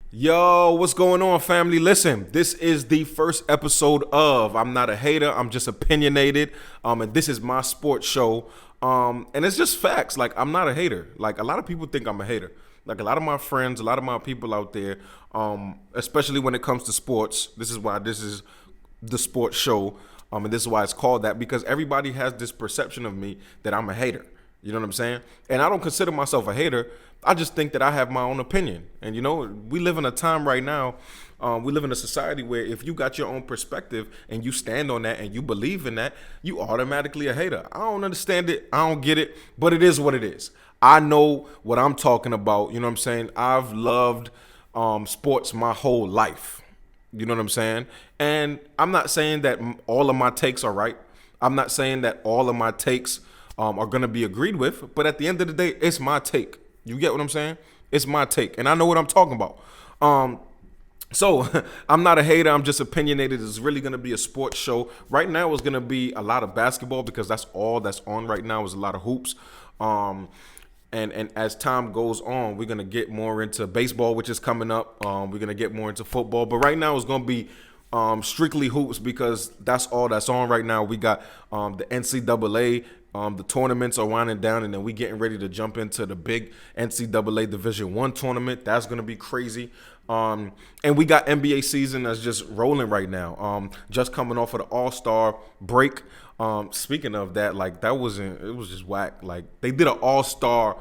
Yo, what's going on, family? Listen, this is the first episode of I'm Not a Hater, I'm Just Opinionated. And this is my sports show. And it's just facts. Like, I'm not a hater. Like, a lot of people think I'm a hater. Like, a lot of my friends, a lot of my people out there, especially when it comes to sports, this is why this is the sports show. And this is why it's called that, because everybody has this perception of me that I'm a hater. You know what I'm saying? And I don't consider myself a hater. I just think that I have my own opinion. And, you know, we live in a time right now, we live in a society where if you got your own perspective and you stand on that and you believe in that, you automatically a hater. I don't understand it. I don't get it. But it is what it is. I know what I'm talking about. You know what I'm saying? I've loved sports my whole life. You know what I'm saying? And I'm not saying that all of my takes are right. I'm not saying that all of my takes are going to be agreed with. But at the end of the day, it's my take. You get what I'm saying? It's my take. And I know what I'm talking about. So I'm not a hater. I'm just opinionated. It's really going to be a sports show. Right now it's going to be a lot of basketball because that's all that's on right now is a lot of hoops. And as time goes on, we're going to get more into baseball, which is coming up. We're going to get more into football. But right now it's going to be strictly hoops because that's all that's on right now. We got the NCAA. The tournaments are winding down, and then we getting ready to jump into the big NCAA Division I tournament. That's going to be crazy. And we got NBA season that's just rolling right now. Just coming off of the All-Star break. Speaking of that, like it was just whack. Like they did an All-Star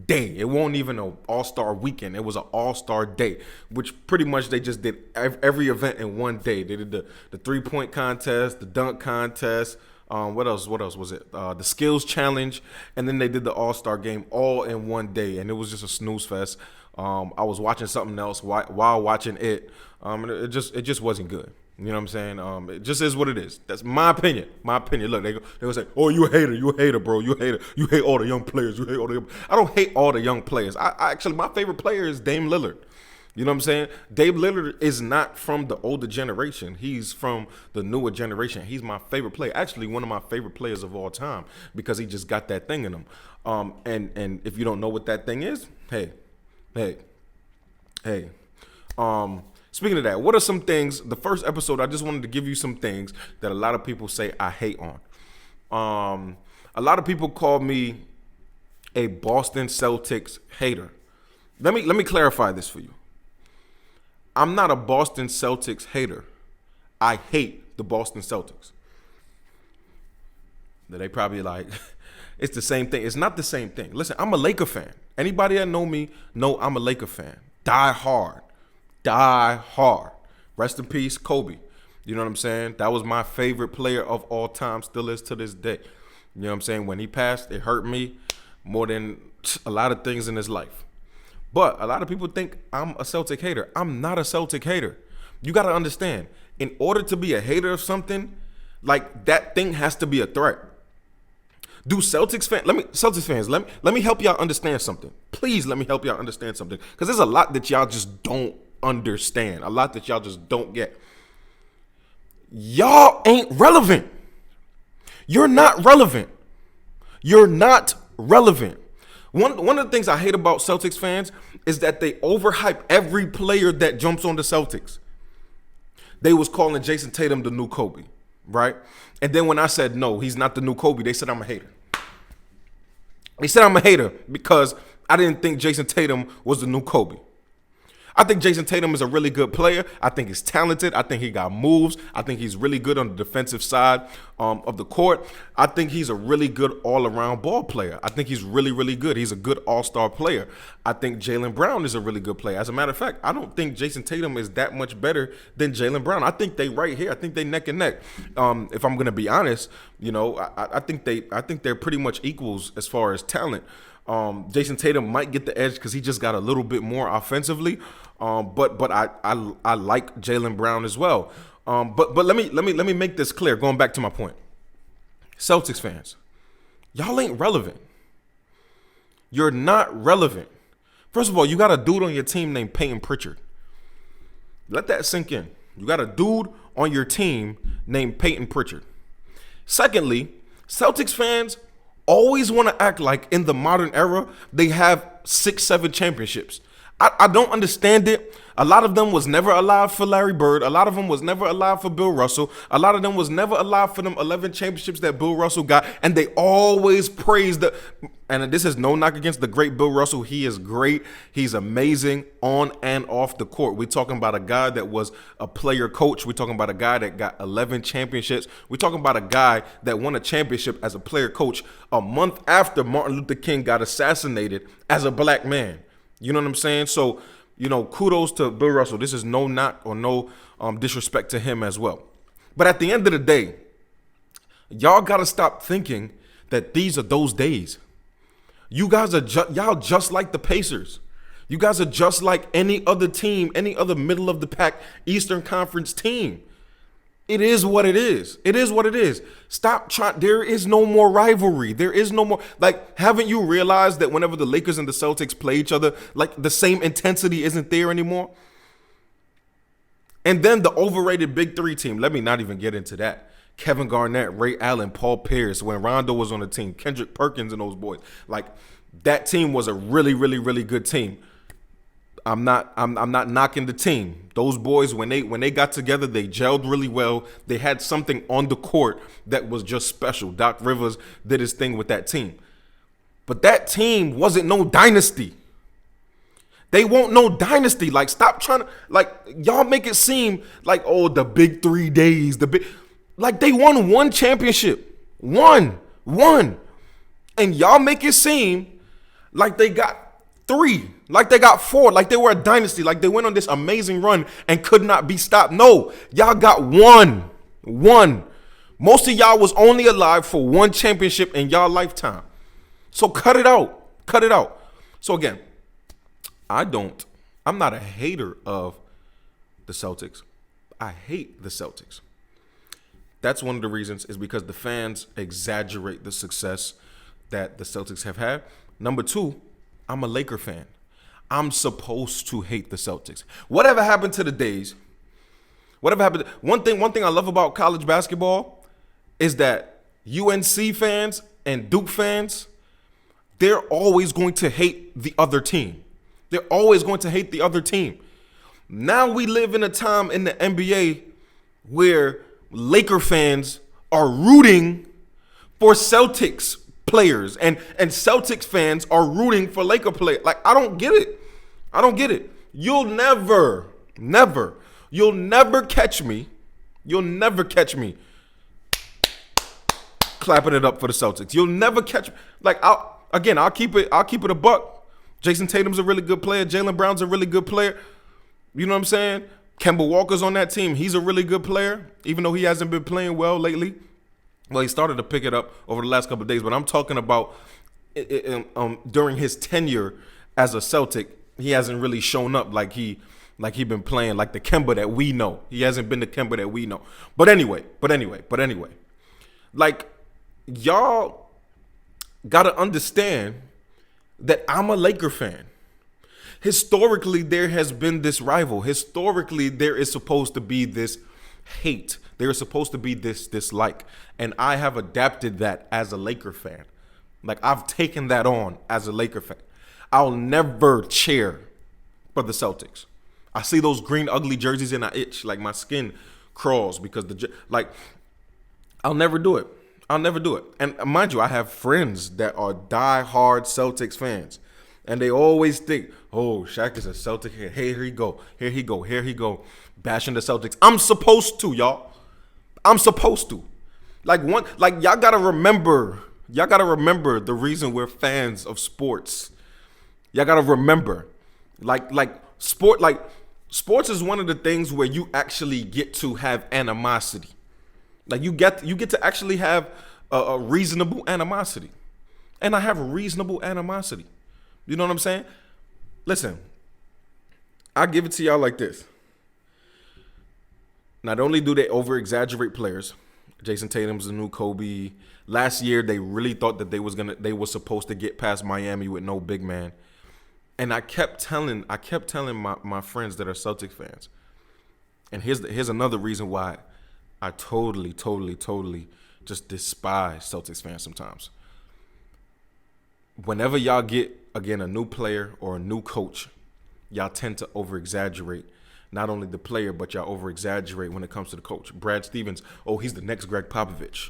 day. It wasn't even an All-Star weekend. It was an All-Star day, which pretty much they just did every event in one day. They did the 3-point contest, the dunk contest. What else was it? The skills challenge, and then they did the All-Star game all in one day, and it was just a snooze fest. I was watching something else while watching it. And it just wasn't good. You know what I'm saying? It just is what it is. That's my opinion. My opinion. Look, they gonna say, "Oh, you a hater, bro. You a hater. You hate all the young players. You hate all the." I don't hate all the young players. I actually, my favorite player is Dame Lillard. You know what I'm saying? Dave Lillard is not from the older generation. He's from the newer generation. He's my favorite player. Actually, one of my favorite players of all time because he just got that thing in him. And if you don't know what that thing is, hey. Speaking of that, what are some things? The first episode, I just wanted to give you some things that a lot of people say I hate on. A lot of people call me a Boston Celtics hater. Let me clarify this for you. I'm not a Boston Celtics hater. I hate the Boston Celtics. They probably like, it's the same thing. It's not the same thing. Listen, I'm a Laker fan. Anybody that know me know I'm a Laker fan. Die hard. Rest in peace, Kobe. You know what I'm saying? That was my favorite player of all time, still is to this day. You know what I'm saying? When he passed, it hurt me more than a lot of things in his life. But a lot of people think I'm a Celtic hater. I'm not a Celtic hater. You got to understand, in order to be a hater of something, like that thing has to be a threat. Do Celtics fans, let me help y'all understand something. Please let me help y'all understand something. Because there's a lot that y'all just don't understand. A lot that y'all just don't get. Y'all ain't relevant. You're not relevant. You're not relevant. One of the things I hate about Celtics fans is that they overhype every player that jumps on the Celtics. They was calling Jason Tatum the new Kobe, right? And then when I said, no, he's not the new Kobe, they said I'm a hater. They said I'm a hater because I didn't think Jason Tatum was the new Kobe. I think Jason Tatum is a really good player. I think he's talented. I think he got moves. I think he's really good on the defensive side of the court. I think he's a really good all-around ball player. I think he's really, really good. He's a good all-star player. I think Jaylen Brown is a really good player. As a matter of fact, I don't think Jason Tatum is that much better than Jaylen Brown. I think they right here. I think they neck and neck. If I'm going to be honest, you know, I think they're pretty much equals as far as talent. Jason Tatum might get the edge because he just got a little bit more offensively. But I like Jaylen Brown as well. But let me make this clear. Going back to my point, Celtics fans, y'all ain't relevant. You're not relevant. First of all, you got a dude on your team named Peyton Pritchard. Let that sink in. You got a dude on your team named Peyton Pritchard. Secondly, Celtics fans always want to act like in the modern era they have 6-7 championships. I don't understand it. A lot of them was never alive for Larry Bird. A lot of them was never alive for Bill Russell. A lot of them was never alive for them 11 championships that Bill Russell got. And they always praise the, and this is no knock against the great Bill Russell. He is great. He's amazing on and off the court. We're talking about a guy that was a player coach. We're talking about a guy that got 11 championships. We're talking about a guy that won a championship as a player coach a month after Martin Luther King got assassinated as a black man. You know what I'm saying? So, you know, kudos to Bill Russell. This is no knock or no disrespect to him as well. But at the end of the day, y'all got to stop thinking that these are those days. You guys are y'all just like the Pacers. You guys are just like any other team, any other middle of the pack Eastern Conference team. It is what it is. It is what it is. Stop trying. There is no more rivalry. There is no more. Like, haven't you realized that whenever the Lakers and the Celtics play each other, like the same intensity isn't there anymore? And then the overrated Big Three team. Let me not even get into that. Kevin Garnett, Ray Allen, Paul Pierce, when Rondo was on the team, Kendrick Perkins and those boys. Like, that team was a really, really, really good team. I'm not knocking the team. Those boys, when they got together, they gelled really well. They had something on the court that was just special. Doc Rivers did his thing with that team. But that team wasn't no dynasty. They won't no dynasty. Like, stop trying to, like, y'all make it seem like, oh, the Big 3 days, like, they won one championship. One. And y'all make it seem like they got 3, like they got 4, like they were a dynasty, like they went on this amazing run and could not be stopped. No, y'all got one. Most of y'all was only alive for one championship in y'all lifetime. So cut it out. So again, I'm not a hater of the Celtics. I hate the Celtics. That's one of the reasons, is because the fans exaggerate the success that the Celtics have had. Number 2, I'm a Laker fan. I'm supposed to hate the Celtics. Whatever happened to the days? Whatever happened? One thing I love about college basketball is that UNC fans and Duke fans, they're always going to hate the other team. They're always going to hate the other team. Now we live in a time in the NBA where Laker fans are rooting for Celtics players and Celtics fans are rooting for Laker players. Like, I don't get it. You'll never catch me clapping it up for the Celtics. You'll never catch me. Like, I'll keep it a buck. Jason Tatum's a really good player. Jaylen Brown's a really good player. You know what I'm saying? Kemba Walker's on that team. He's a really good player, even though he hasn't been playing well lately. Well, he started to pick it up over the last couple of days, but I'm talking about during his tenure as a Celtic, he hasn't really shown up like he been playing like the Kemba that we know. He hasn't been the Kemba that we know. But anyway, like, y'all gotta understand that I'm a Laker fan. Historically, there has been this rival. Historically, there is supposed to be this hate. There is supposed to be this dislike. And I have adapted that as a Laker fan. Like, I've taken that on as a Laker fan. I'll never cheer for the Celtics. I see those green ugly jerseys and I itch. Like, my skin crawls because I'll never do it. And mind you, I have friends that are die-hard Celtics fans. And they always think, oh, Shaq is a Celtic. Hey, here he go. Bashing the Celtics. I'm supposed to, y'all. I'm supposed to. Y'all gotta remember the reason we're fans of sports. Y'all gotta remember. Sports is one of the things where you actually get to have animosity. Like, you get to actually have a reasonable animosity. And I have a reasonable animosity. You know what I'm saying? Listen, I give it to y'all like this. Not only do they over-exaggerate players, Jason Tatum's the new Kobe. Last year, they really thought that they were supposed to get past Miami with no big man. And I kept telling my friends that are Celtic fans. And here's another reason why I totally just despise Celtics fans sometimes. Whenever y'all get, again, a new player or a new coach, y'all tend to over-exaggerate not only the player, but y'all over-exaggerate when it comes to the coach. Brad Stevens, oh, he's the next Greg Popovich.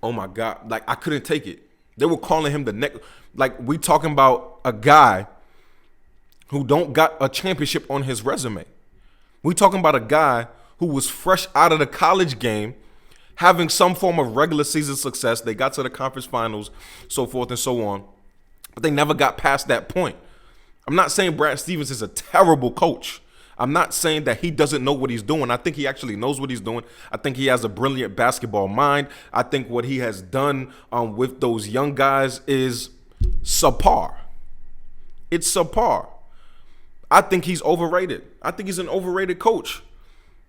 Oh, my God. Like, I couldn't take it. They were calling him the next. Like, we talking about a guy who don't got a championship on his resume. We talking about a guy who was fresh out of the college game, having some form of regular season success. They got to the conference finals, so forth and so on. But they never got past that point. I'm not saying Brad Stevens is a terrible coach. I'm not saying that he doesn't know what he's doing. I think he actually knows what he's doing. I think he has a brilliant basketball mind. I think what he has done with those young guys is subpar. It's subpar. I think he's overrated. I think he's an overrated coach.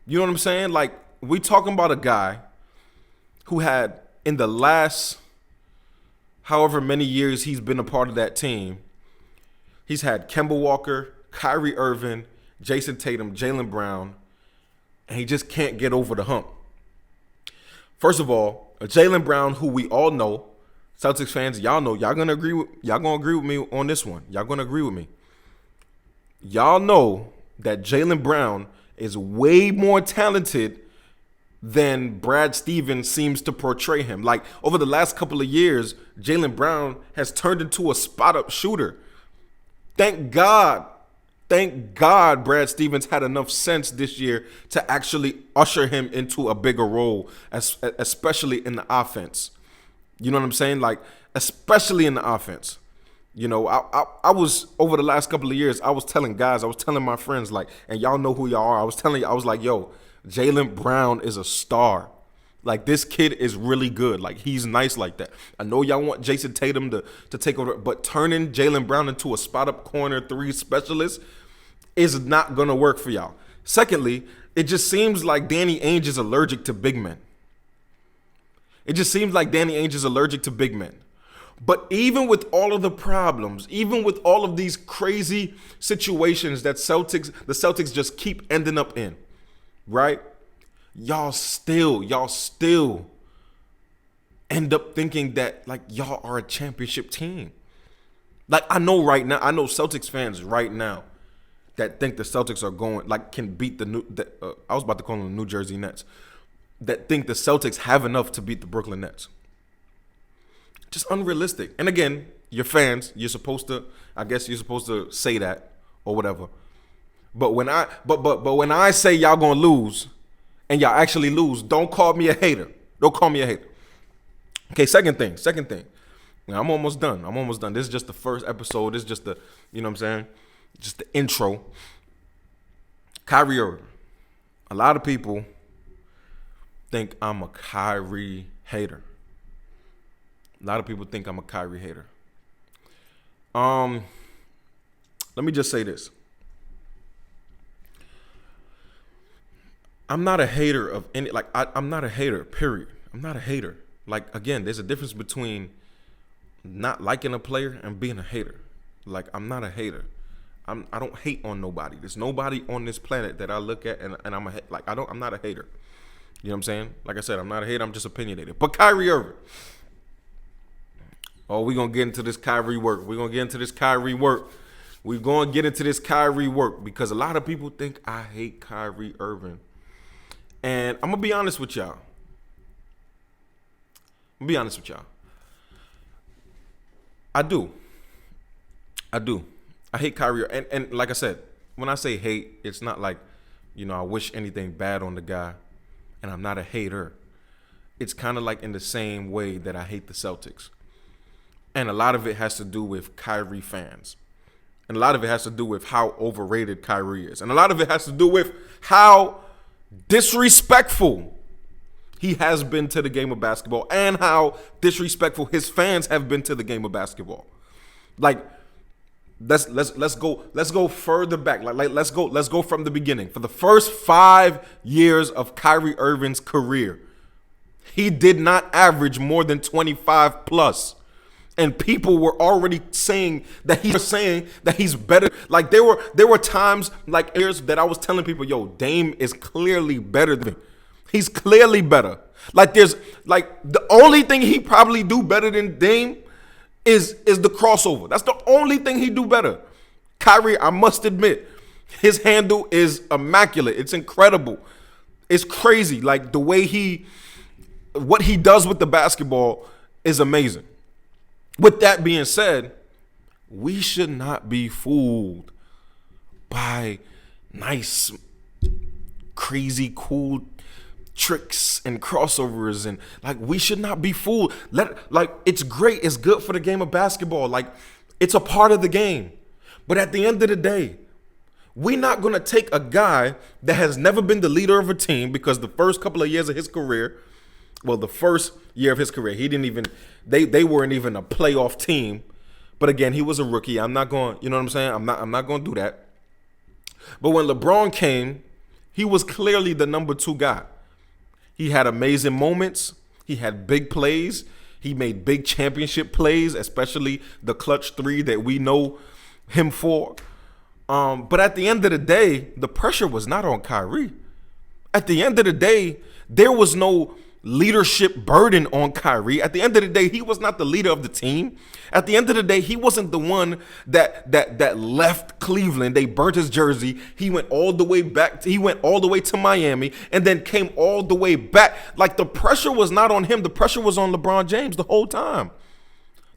You know what I'm saying? Like, we talking about a guy who had, in the last however many years he's been a part of that team, he's had Kemba Walker, Kyrie Irving, Jason Tatum, Jaylen Brown, and he just can't get over the hump. First of all, Jaylen Brown, who we all know, Celtics fans, y'all know, y'all gonna agree with me on this one. Y'all gonna agree with me. Y'all know that Jaylen Brown is way more talented than Brad Stevens seems to portray him. Like, over the last couple of years, Jaylen Brown has turned into a spot-up shooter. Thank God Brad Stevens had enough sense this year to actually usher him into a bigger role, especially in the offense. You know what I'm saying? Like, especially in the offense. You know, I was, over the last couple of years, I was telling my friends, like, and y'all know who y'all are. I was like, yo, Jaylen Brown is a star. Like, this kid is really good. Like, he's nice like that. I know y'all want Jason Tatum to take over, but turning Jaylen Brown into a spot-up corner 3 specialist is not going to work for y'all. Secondly, it just seems like Danny Ainge is allergic to big men. But even with all of the problems, even with all of these crazy situations that the Celtics just keep ending up in, right? Y'all still end up thinking that, like, y'all are a championship team. Like, I know Celtics fans right now that think the Celtics are going, like, can beat I was about to call them the New Jersey Nets, that think the Celtics have enough to beat the Brooklyn Nets. Just unrealistic. And again, you're fans. You're supposed to say that or whatever. But when I say y'all gonna lose and y'all actually lose, don't call me a hater. Okay, second thing. Now, I'm almost done. This is just the first episode. This is just the, you know what I'm saying? Just the intro. Kyrie Irving. A lot of people think I'm a Kyrie hater. Let me just say this. I'm not a hater of any, like, I'm not a hater, period. I'm not a hater. Like, again, there's a difference between not liking a player and being a hater. Like, I'm not a hater. I don't hate on nobody. There's nobody on this planet that I look at and I'm not a hater. You know what I'm saying? Like I said, I'm not a hater, I'm just opinionated. But Kyrie Irving. Oh, we're going to get into this Kyrie work. Because a lot of people think I hate Kyrie Irving. And I'm going to be honest with y'all. I do. I hate Kyrie. And like I said, when I say hate, it's not like, you know, I wish anything bad on the guy. And I'm not a hater. It's kind of like in the same way that I hate the Celtics. And a lot of it has to do with Kyrie fans. And a lot of it has to do with how overrated Kyrie is. And a lot of it has to do with how disrespectful he has been to the game of basketball and how disrespectful his fans have been to the game of basketball. Like, let's go further back. Let's go from the beginning. For the first 5 years of Kyrie Irving's career, he did not average more than 25 plus. And people were already saying that he's better. Like, there were times, like, years that I was telling people, yo, Dame is clearly better than him. He's clearly better. Like, there's, like, the only thing he probably do better than Dame is the crossover. That's the only thing he do better. Kyrie, I must admit, his handle is immaculate. It's incredible. It's crazy. Like what he does with the basketball is amazing. With that being said, we should not be fooled by nice, crazy, cool tricks and crossovers, and like we should not be fooled. It's great. It's good for the game of basketball. Like, it's a part of the game. But at the end of the day, we're not going to take a guy that has never been the leader of a team, because the first couple of years of his career, the first year of his career, he didn't even, they weren't even a playoff team. But again, he was a rookie. I'm not going, you know what I'm saying? I'm not going to do that. But when LeBron came, he was clearly the number 2 guy. He had amazing moments. He had big plays. He made big championship plays, especially the clutch 3 that we know him for. But at the end of the day, the pressure was not on Kyrie. At the end of the day, there was no leadership burden on Kyrie. At the end of the day, he was not the leader of the team. At the end of the day, he wasn't the one that left Cleveland. They burnt his jersey. He went all the way back. He went all the way to Miami and then came all the way back. Like, the pressure was not on him. The pressure was on LeBron James the whole time.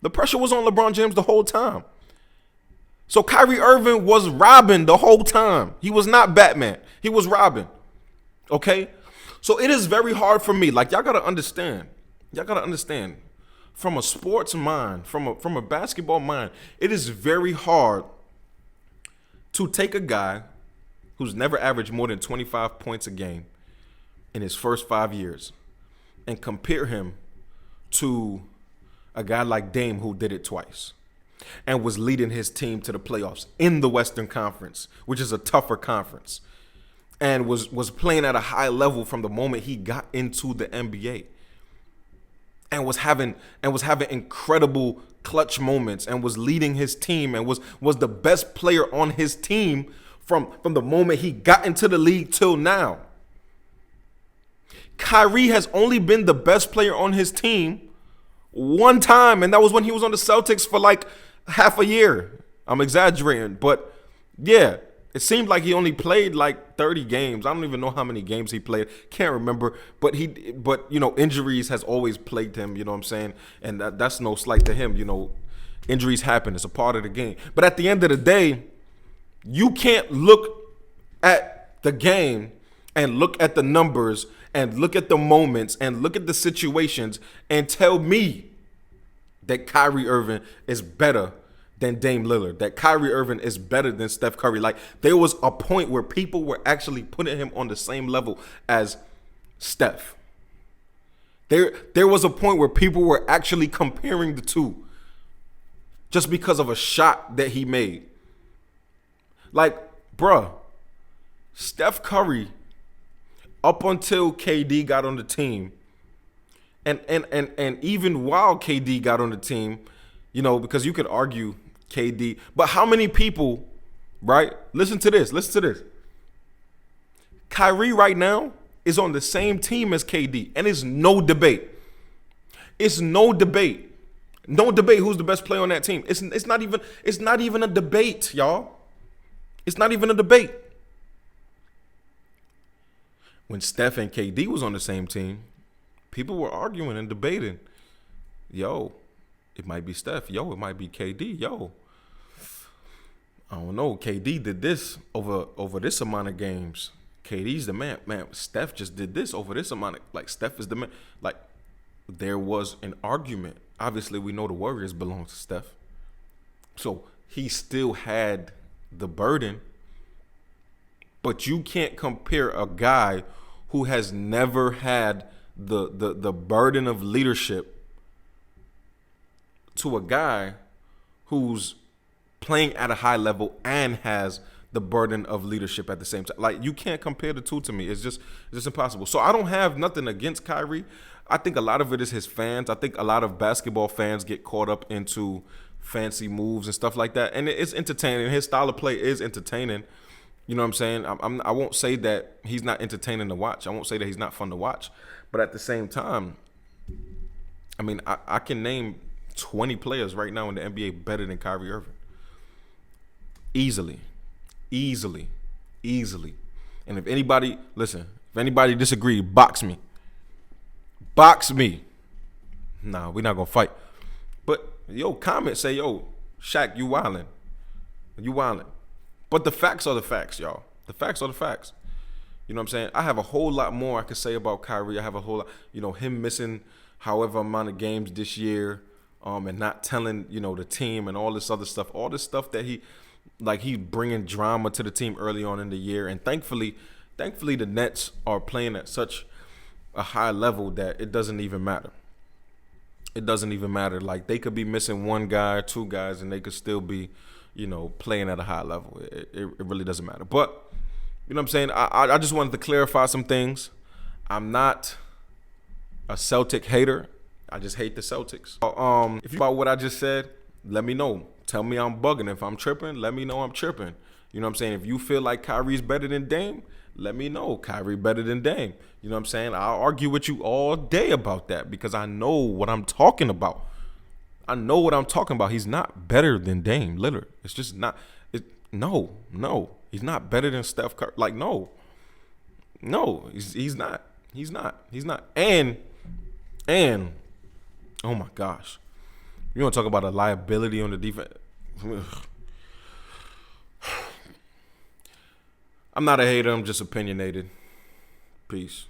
The pressure was on LeBron James the whole time. So Kyrie Irving was Robin the whole time. He was not Batman. He was Robin. Okay? So it is very hard for me. Like, y'all got to understand. From a sports mind, from a basketball mind, it is very hard to take a guy who's never averaged more than 25 points a game in his first 5 years and compare him to a guy like Dame, who did it twice and was leading his team to the playoffs in the Western Conference, which is a tougher conference, and was playing at a high level from the moment he got into the NBA, and was having incredible clutch moments, and was leading his team, and was the best player on his team from the moment he got into the league till now. Kyrie has only been the best player on his team one time, and that was when he was on the Celtics for like half a year. I'm exaggerating, but yeah, it seemed like he only played like 30 games. I don't even know how many games he played. Can't remember. But you know, injuries has always plagued him, you know what I'm saying? And that's no slight to him, you know. Injuries happen. It's a part of the game. But at the end of the day, you can't look at the game and look at the numbers and look at the moments and look at the situations and tell me that Kyrie Irving is better than Dame Lillard, that Kyrie Irving is better than Steph Curry. Like, there was a point where people were actually putting him on the same level as Steph. There was a point where people were actually comparing the two just because of a shot that he made. Like, bruh, Steph Curry, up until KD got on the team, and even while KD got on the team, you know, because you could argue KD, but how many people, right? Listen to this. Kyrie right now is on the same team as KD, and it's no debate. It's no debate. No debate who's the best player on that team. It's not even a debate, y'all. It's not even a debate. When Steph and KD was on the same team, people were arguing and debating. Yo, it might be Steph. Yo, it might be KD. Yo, I don't know. KD did this over this amount of games. KD's the man. Man, Steph just did this over this amount of, like, Steph is the man. Like, there was an argument. Obviously, we know the Warriors belong to Steph. So he still had the burden. But you can't compare a guy who has never had the burden of leadership to a guy who's playing at a high level and has the burden of leadership at the same time. Like, you can't compare the two to me. It's just impossible. So I don't have nothing against Kyrie. I think a lot of it is his fans. I think a lot of basketball fans get caught up into fancy moves and stuff like that. And it's entertaining. His style of play is entertaining. You know what I'm saying? I won't say that he's not entertaining to watch. I won't say that he's not fun to watch. But at the same time, I mean, I can name 20 players right now in the NBA better than Kyrie Irving. Easily. Easily. Easily. And if anybody disagree, box me. Box me. Nah, we're not gonna fight. But comment, say, Shaq, you wildin'. You wildin'. But the facts are the facts, y'all. The facts are the facts. You know what I'm saying? I have a whole lot more I could say about Kyrie. I have a whole lot, him missing however amount of games this year, and not telling, the team and all this other stuff. All this stuff that he's bringing drama to the team early on in the year. And thankfully the Nets are playing at such a high level that it doesn't even matter. It doesn't even matter. Like, they could be missing one guy, two guys, and they could still be, playing at a high level. It really doesn't matter. But, you know what I'm saying? I just wanted to clarify some things. I'm not a Celtic hater. I just hate the Celtics. If you about what I just said, let me know. Tell me I'm bugging. If I'm tripping, let me know I'm tripping. You know what I'm saying? If you feel like Kyrie's better than Dame, let me know. Kyrie better than Dame. You know what I'm saying? I'll argue with you all day about that because I know what I'm talking about. I know what I'm talking about. He's not better than Dame, literally. It's just not. No. He's not better than Steph Curry. Like, no, he's not. He's not. And oh my gosh, you want to talk about a liability on the defense? I'm not a hater. I'm just opinionated. Peace.